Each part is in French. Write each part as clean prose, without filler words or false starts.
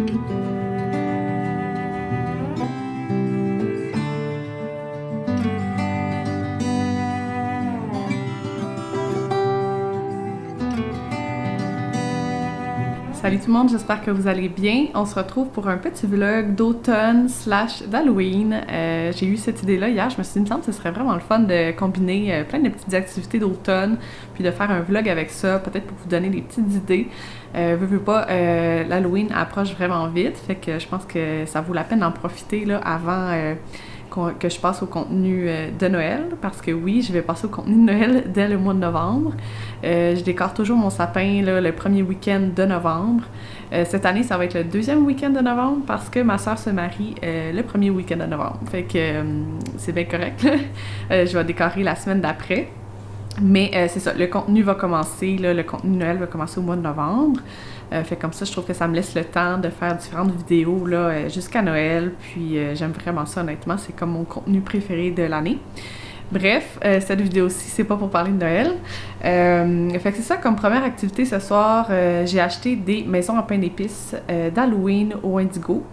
Salut tout le monde, j'espère que vous allez bien. On se retrouve pour un petit vlog d'automne / d'Halloween. J'ai eu cette idée-là hier, je me suis dit, il me semble que ce serait vraiment le fun de combiner plein de petites activités d'automne, puis de faire un vlog avec ça, peut-être pour vous donner des petites idées. Veux pas, l'Halloween approche vraiment vite, fait que je pense que ça vaut la peine d'en profiter là, avant que je passe au contenu de Noël, parce que oui, je vais passer au contenu de Noël dès le mois de novembre. Je décore toujours mon sapin là, le premier week-end de novembre. Cette année, ça va être le deuxième week-end de novembre parce que ma soeur se marie le premier week-end de novembre. Fait que c'est bien correct. Je vais décorer la semaine d'après. Mais c'est ça, le contenu va commencer, là, le contenu de Noël va commencer au mois de novembre. Fait comme ça, je trouve que ça me laisse le temps de faire différentes vidéos là, jusqu'à Noël. Puis j'aime vraiment ça, honnêtement. C'est comme mon contenu préféré de l'année. Bref, cette vidéo-ci, c'est pas pour parler de Noël. Fait que c'est ça, comme première activité ce soir, j'ai acheté des maisons en pain d'épices d'Halloween au Indigo.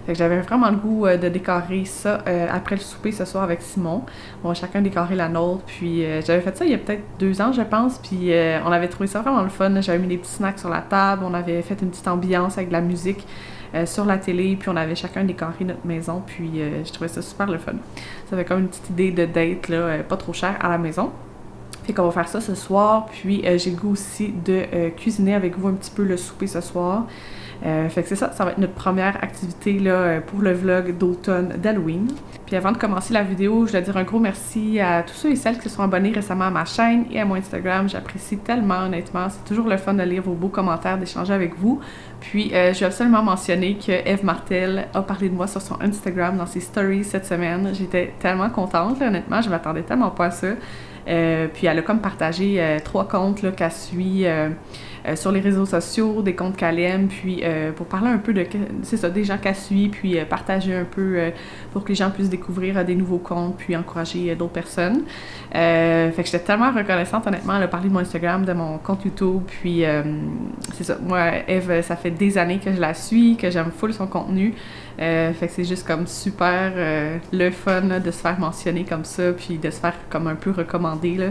Fait que j'avais vraiment le goût de décorer ça après le souper ce soir avec Simon. On va chacun décorer la nôtre, puis j'avais fait ça il y a peut-être 2 ans, je pense, puis on avait trouvé ça vraiment le fun. J'avais mis des petits snacks sur la table, on avait fait une petite ambiance avec de la musique sur la télé, puis on avait chacun décoré notre maison, puis je trouvais ça super le fun. Ça fait comme une petite idée de date, là, pas trop cher à la maison. Fait qu'on va faire ça ce soir, puis j'ai le goût aussi de cuisiner avec vous un petit peu le souper ce soir. Fait que c'est ça, ça va être notre première activité là, pour le vlog d'automne d'Halloween. Puis avant de commencer la vidéo, je voulais dire un gros merci à tous ceux et celles qui se sont abonnés récemment à ma chaîne et à mon Instagram. J'apprécie tellement, honnêtement. C'est toujours le fun de lire vos beaux commentaires, d'échanger avec vous. Puis je vais absolument mentionner que Eve Martel a parlé de moi sur son Instagram dans ses stories cette semaine. J'étais tellement contente, là, honnêtement, je m'attendais tellement pas à ça. Puis elle a comme partagé 3 comptes qu'elle suit sur les réseaux sociaux, des comptes qu'elle aime, puis pour parler un peu de, c'est ça, des gens qu'elle suit, puis partager un peu pour que les gens puissent découvrir des nouveaux comptes, puis encourager d'autres personnes. Fait que j'étais tellement reconnaissante, honnêtement, elle a parlé de mon Instagram, de mon compte YouTube, puis c'est ça, moi, Eve, ça fait des années que je la suis, que j'aime full son contenu. Fait que c'est juste comme super le fun là, de se faire mentionner comme ça, puis de se faire comme un peu recommander là.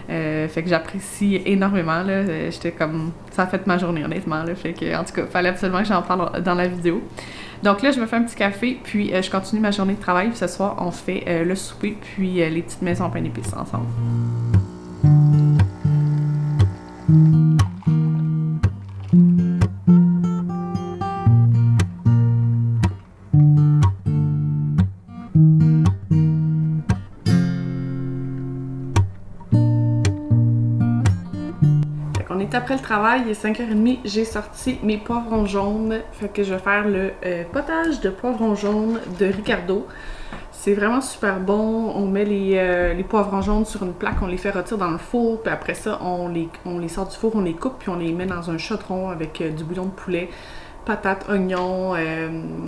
Fait que j'apprécie énormément là. J'étais comme, ça a fait ma journée honnêtement là. Fait que en tout cas, fallait absolument que j'en parle dans la vidéo. Donc là, je me fais un petit café, puis je continue ma journée de travail. Puis ce soir, on fait le souper, puis les petites maisons en pain d'épices ensemble. Après le travail, il est 5h30, j'ai sorti mes poivrons jaunes. Fait que je vais faire le potage de poivrons jaunes de Ricardo. C'est vraiment super bon. On met les poivrons jaunes sur une plaque, on les fait rôtir dans le four. Puis après ça, on les sort du four, on les coupe, puis on les met dans un chaudron avec du bouillon de poulet, patates, oignons.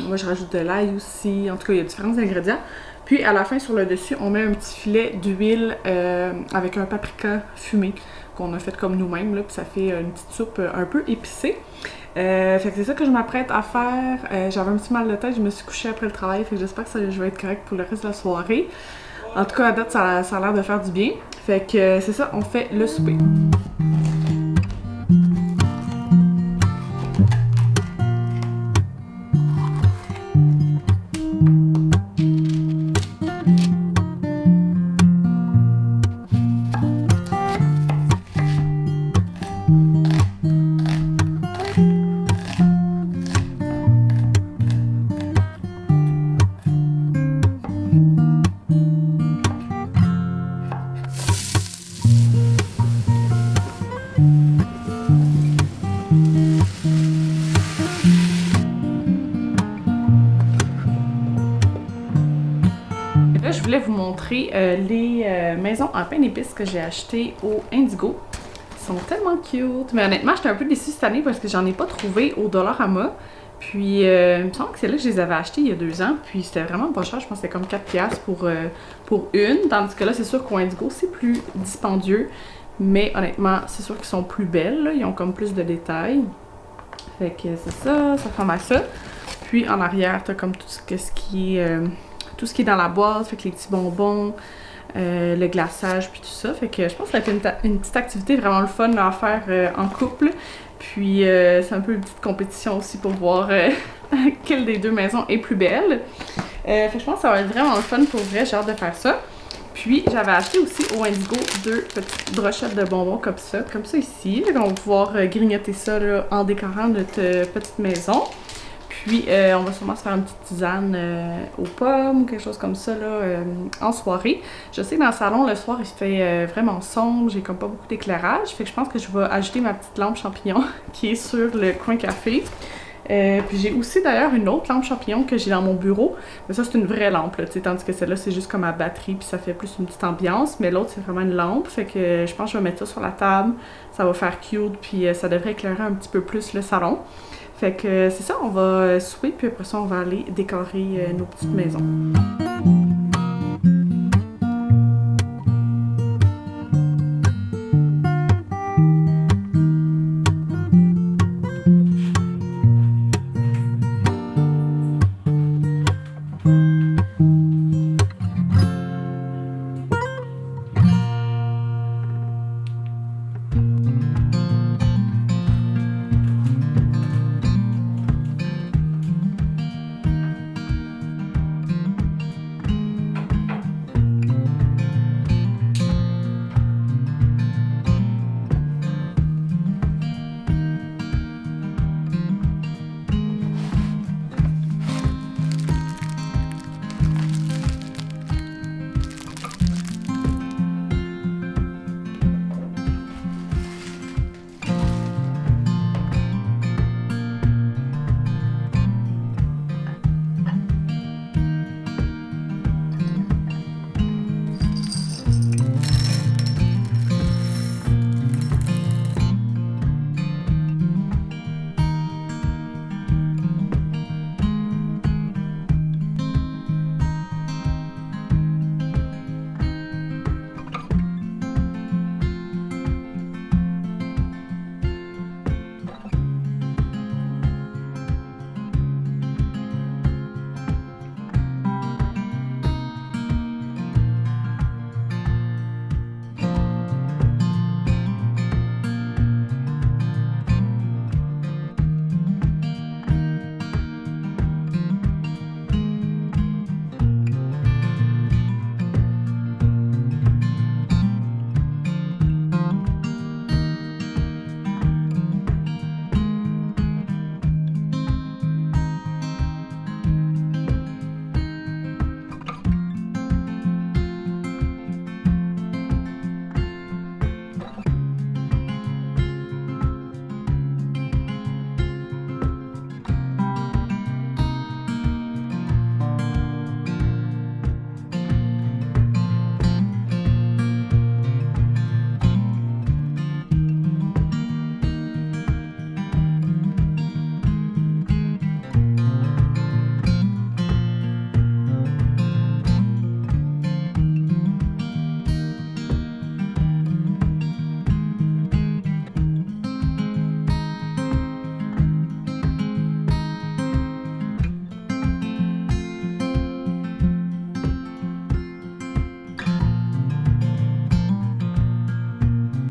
Moi, je rajoute de l'ail aussi. En tout cas, il y a différents ingrédients. Puis à la fin, sur le dessus, on met un petit filet d'huile avec un paprika fumé qu'on a fait comme nous-mêmes, là, puis ça fait une petite soupe un peu épicée. Fait que c'est ça que je m'apprête à faire. J'avais un petit mal de tête, je me suis couchée après le travail, fait que j'espère que je vais être correcte pour le reste de la soirée. En tout cas, à date, ça a l'air de faire du bien. Fait que c'est ça, on fait le souper. Je voulais vous montrer les maisons en pain d'épices que j'ai achetées au Indigo. Ils sont tellement cute. Mais honnêtement, j'étais un peu déçue cette année parce que j'en ai pas trouvé au Dollarama. Puis, il me semble que c'est là que je les avais achetées il y a 2 ans. Puis, c'était vraiment pas cher. Je pense que c'était comme 4$ pour une. Tandis que là, c'est sûr qu'au Indigo, c'est plus dispendieux. Mais honnêtement, c'est sûr qu'ils sont plus belles. Là. Ils ont comme plus de détails. Fait que c'est ça, ça ressemble à ça. Puis en arrière, t'as comme tout ce qui est dans la boîte, fait que les petits bonbons, le glaçage, puis tout ça. Fait que je pense que ça va être une petite activité vraiment le fun à faire en couple. Puis c'est un peu une petite compétition aussi pour voir quelle des deux maisons est plus belle. Fait que je pense que ça va être vraiment le fun pour vrai, j'ai hâte de faire ça. Puis j'avais acheté aussi au Indigo 2 petites brochettes de bonbons comme ça ici. Fait qu'on va pouvoir grignoter ça là, en décorant notre petite maison. Puis on va sûrement se faire une petite tisane aux pommes ou quelque chose comme ça là, en soirée. Je sais que dans le salon, le soir, il fait vraiment sombre, j'ai comme pas beaucoup d'éclairage. Fait que je pense que je vais ajouter ma petite lampe champignon qui est sur le coin café. Puis j'ai aussi d'ailleurs une autre lampe champignon que j'ai dans mon bureau. Mais ça, c'est une vraie lampe, là, tandis que celle-là, c'est juste comme ma batterie, puis ça fait plus une petite ambiance. Mais l'autre, c'est vraiment une lampe. Fait que je pense que je vais mettre ça sur la table. Ça va faire cute, puis ça devrait éclairer un petit peu plus le salon. Fait que c'est ça, on va souper, puis après ça, on va aller décorer nos petites maisons.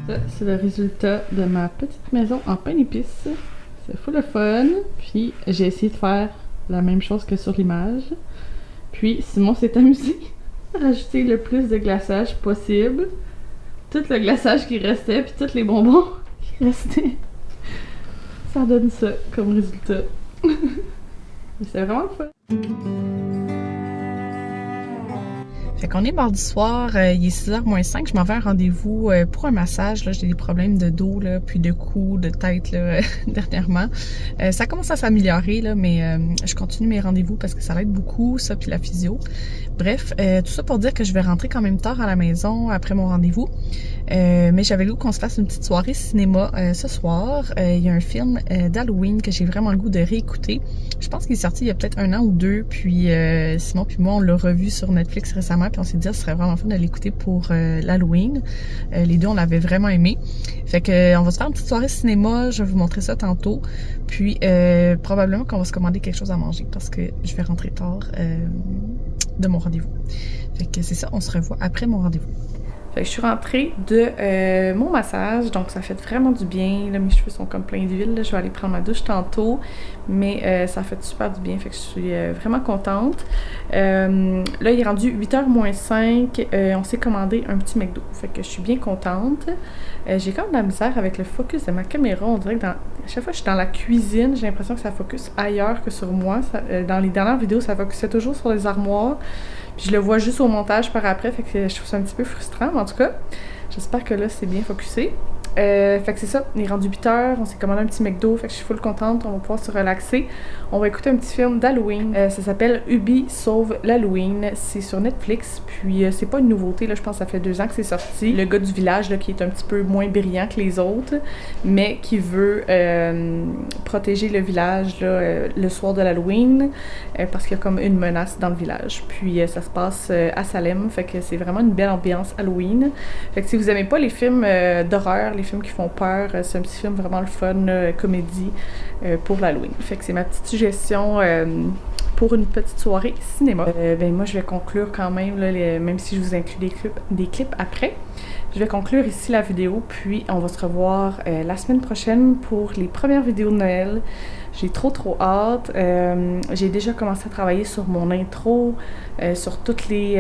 Ça, c'est le résultat de ma petite maison en pain d'épices. C'est full le fun. Puis j'ai essayé de faire la même chose que sur l'image. Puis Simon s'est amusé à rajouter le plus de glaçage possible. Tout le glaçage qui restait, puis tous les bonbons qui restaient. Ça donne ça comme résultat. C'est vraiment le fun. Fait qu'on est mardi soir, il est 6h moins 5, je m'en vais à un rendez-vous pour un massage. Là, j'ai des problèmes de dos, là, puis de cou, de tête là, dernièrement. Ça commence à s'améliorer, là, mais je continue mes rendez-vous parce que ça l'aide beaucoup, ça, puis la physio. Bref, tout ça pour dire que je vais rentrer quand même tard à la maison après mon rendez-vous. Mais j'avais le goût qu'on se fasse une petite soirée cinéma ce soir. Il y a un film d'Halloween que j'ai vraiment le goût de réécouter. Je pense qu'il est sorti il y a peut-être 1 an ou 2, puis Simon puis moi, on l'a revu sur Netflix récemment. dernièrement, puis on s'est dit, ce serait vraiment fun de l'écouter pour l'Halloween. Les deux, on l'avait vraiment aimé. Fait que on va se faire une petite soirée cinéma, je vais vous montrer ça tantôt. Puis probablement qu'on va se commander quelque chose à manger parce que je vais rentrer tard de mon rendez-vous. Fait que c'est ça, on se revoit après mon rendez-vous. Fait que je suis rentrée de mon massage, donc ça fait vraiment du bien. Là, mes cheveux sont comme pleins d'huile. Je vais aller prendre ma douche tantôt, mais ça fait super du bien. Fait que je suis vraiment contente. Là, il est rendu 8h moins 5. On s'est commandé un petit McDo. Fait que je suis bien contente. J'ai quand même de la misère avec le focus de ma caméra. On dirait que à chaque fois que je suis dans la cuisine, j'ai l'impression que ça focus ailleurs que sur moi. Dans les dernières vidéos, ça focusait toujours sur les armoires. Puis je le vois juste au montage par après, fait que je trouve ça un petit peu frustrant, mais en tout cas, j'espère que là, c'est bien focusé. Fait que c'est ça, on est rendu 8h, on s'est commandé un petit McDo, fait que je suis full contente, on va pouvoir se relaxer. On va écouter un petit film d'Halloween, ça s'appelle Ubi sauve l'Halloween, c'est sur Netflix, puis c'est pas une nouveauté, là, je pense que ça fait 2 ans que c'est sorti. Le gars du village, là, qui est un petit peu moins brillant que les autres, mais qui veut protéger le village, là, le soir de l'Halloween, parce qu'il y a comme une menace dans le village. Puis ça se passe à Salem, fait que c'est vraiment une belle ambiance Halloween. Fait que si vous aimez pas les films d'horreur, les films qui font peur, c'est un petit film vraiment le fun, comédie pour l'Halloween. Fait que c'est ma petite suggestion pour une petite soirée cinéma. Ben moi je vais conclure quand même, là, même si je vous inclus des clips après. Je vais conclure ici la vidéo, puis on va se revoir la semaine prochaine pour les premières vidéos de Noël. J'ai trop hâte. J'ai déjà commencé à travailler sur mon intro, sur toutes les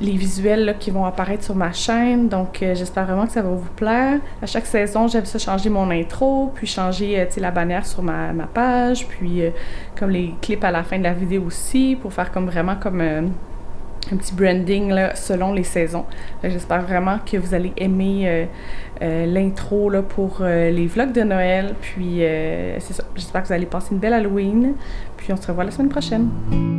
visuels là, qui vont apparaître sur ma chaîne, donc j'espère vraiment que ça va vous plaire. À chaque saison, j'aime ça changer mon intro, puis changer la bannière sur ma page, puis comme les clips à la fin de la vidéo aussi, pour faire comme vraiment comme un petit branding là, selon les saisons. J'espère vraiment que vous allez aimer l'intro là, pour les vlogs de Noël, puis c'est ça. J'espère que vous allez passer une belle Halloween, puis on se revoit la semaine prochaine.